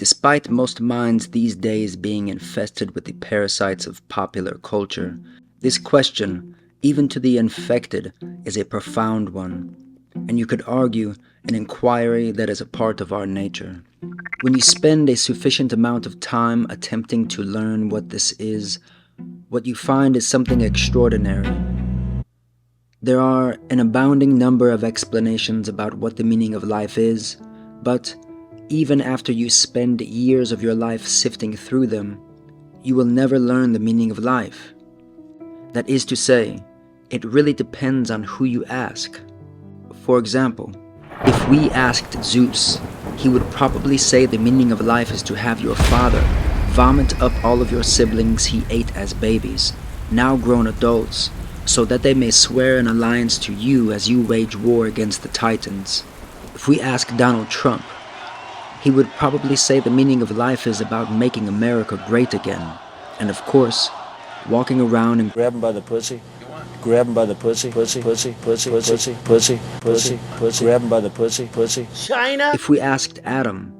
Despite most minds these days being infested with the parasites of popular culture, this question, even to the infected, is a profound one, and you could argue an inquiry that is a part of our nature. When you spend a sufficient amount of time attempting to learn what this is, what you find is something extraordinary. There are an abounding number of explanations about what the meaning of life is, but even after you spend years of your life sifting through them, you will never learn the meaning of life. That is to say, it really depends on who you ask. For example, if we asked Zeus, he would probably say the meaning of life is to have your father vomit up all of your siblings he ate as babies, now grown adults, so that they may swear an alliance to you as you wage war against the Titans. If we ask Donald Trump, he would probably say the meaning of life is about making America great again, and of course, walking around and grab him by the pussy, grab him by the pussy, pussy, pussy, pussy, pussy, pussy, pussy, pussy, grab him by the pussy, pussy. China! If we asked Adam,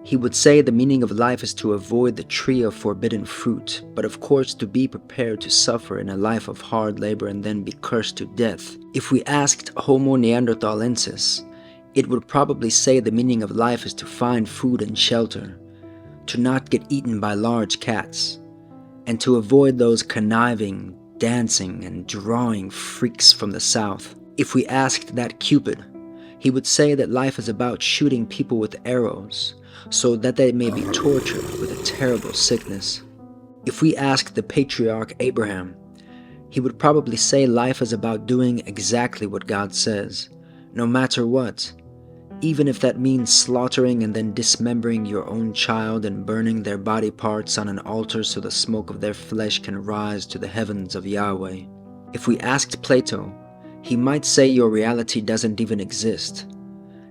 he would say the meaning of life is to avoid the tree of forbidden fruit, but of course to be prepared to suffer in a life of hard labor and then be cursed to death. If we asked Homo neanderthalensis, it would probably say the meaning of life is to find food and shelter, to not get eaten by large cats, and to avoid those conniving, dancing, and drawing freaks from the south. If we asked that Cupid, he would say that life is about shooting people with arrows, so that they may be tortured with a terrible sickness. If we asked the patriarch Abraham, he would probably say life is about doing exactly what God says, no matter what, even if that means slaughtering and then dismembering your own child and burning their body parts on an altar so the smoke of their flesh can rise to the heavens of Yahweh. If we asked Plato, he might say your reality doesn't even exist,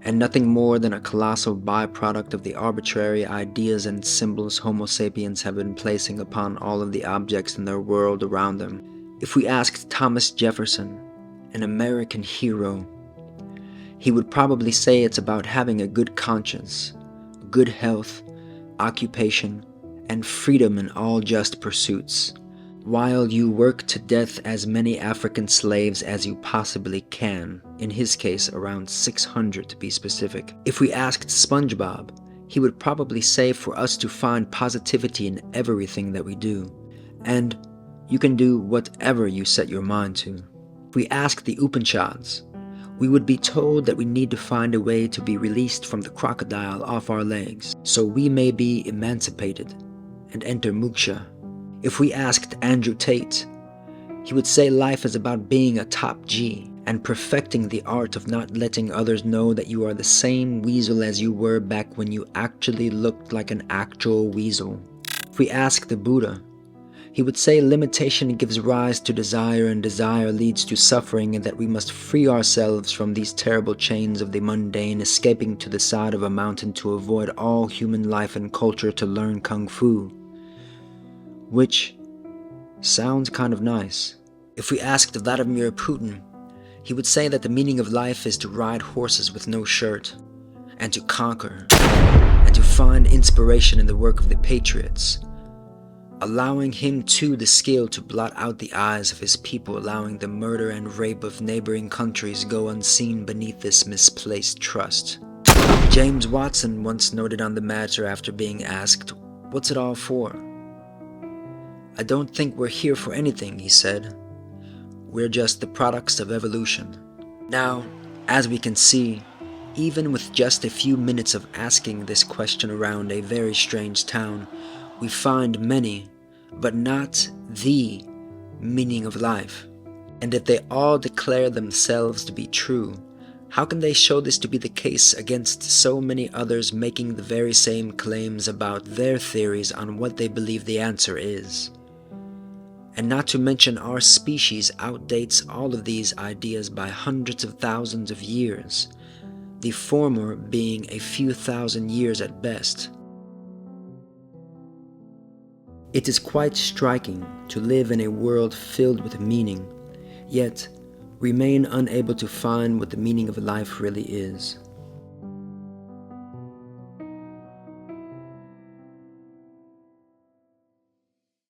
and nothing more than a colossal byproduct of the arbitrary ideas and symbols Homo sapiens have been placing upon all of the objects in their world around them. If we asked Thomas Jefferson, an American hero, he would probably say it's about having a good conscience, good health, occupation, and freedom in all just pursuits, while you work to death as many African slaves as you possibly can, in his case around 600 to be specific. If we asked SpongeBob, he would probably say for us to find positivity in everything that we do, and you can do whatever you set your mind to. If we asked the Upanishads, we would be told that we need to find a way to be released from the crocodile off our legs, so we may be emancipated and enter moksha. If we asked Andrew Tate, he would say life is about being a top G and perfecting the art of not letting others know that you are the same weasel as you were back when you actually looked like an actual weasel. If we asked the Buddha, he would say limitation gives rise to desire and desire leads to suffering, and that we must free ourselves from these terrible chains of the mundane, escaping to the side of a mountain to avoid all human life and culture to learn Kung Fu. Which sounds kind of nice. If we asked Vladimir Putin, he would say that the meaning of life is to ride horses with no shirt, and to conquer, and to find inspiration in the work of the patriots, allowing him too the skill to blot out the eyes of his people, allowing the murder and rape of neighboring countries go unseen beneath this misplaced trust. James Watson once noted on the matter after being asked, "What's it all for?" "I don't think we're here for anything," he said. "We're just the products of evolution." Now, as we can see, even with just a few minutes of asking this question around a very strange town, we find many, but not the meaning of life. And if they all declare themselves to be true, how can they show this to be the case against so many others making the very same claims about their theories on what they believe the answer is? And not to mention our species outdates all of these ideas by hundreds of thousands of years, the former being a few thousand years at best. It is quite striking to live in a world filled with meaning, yet remain unable to find what the meaning of life really is.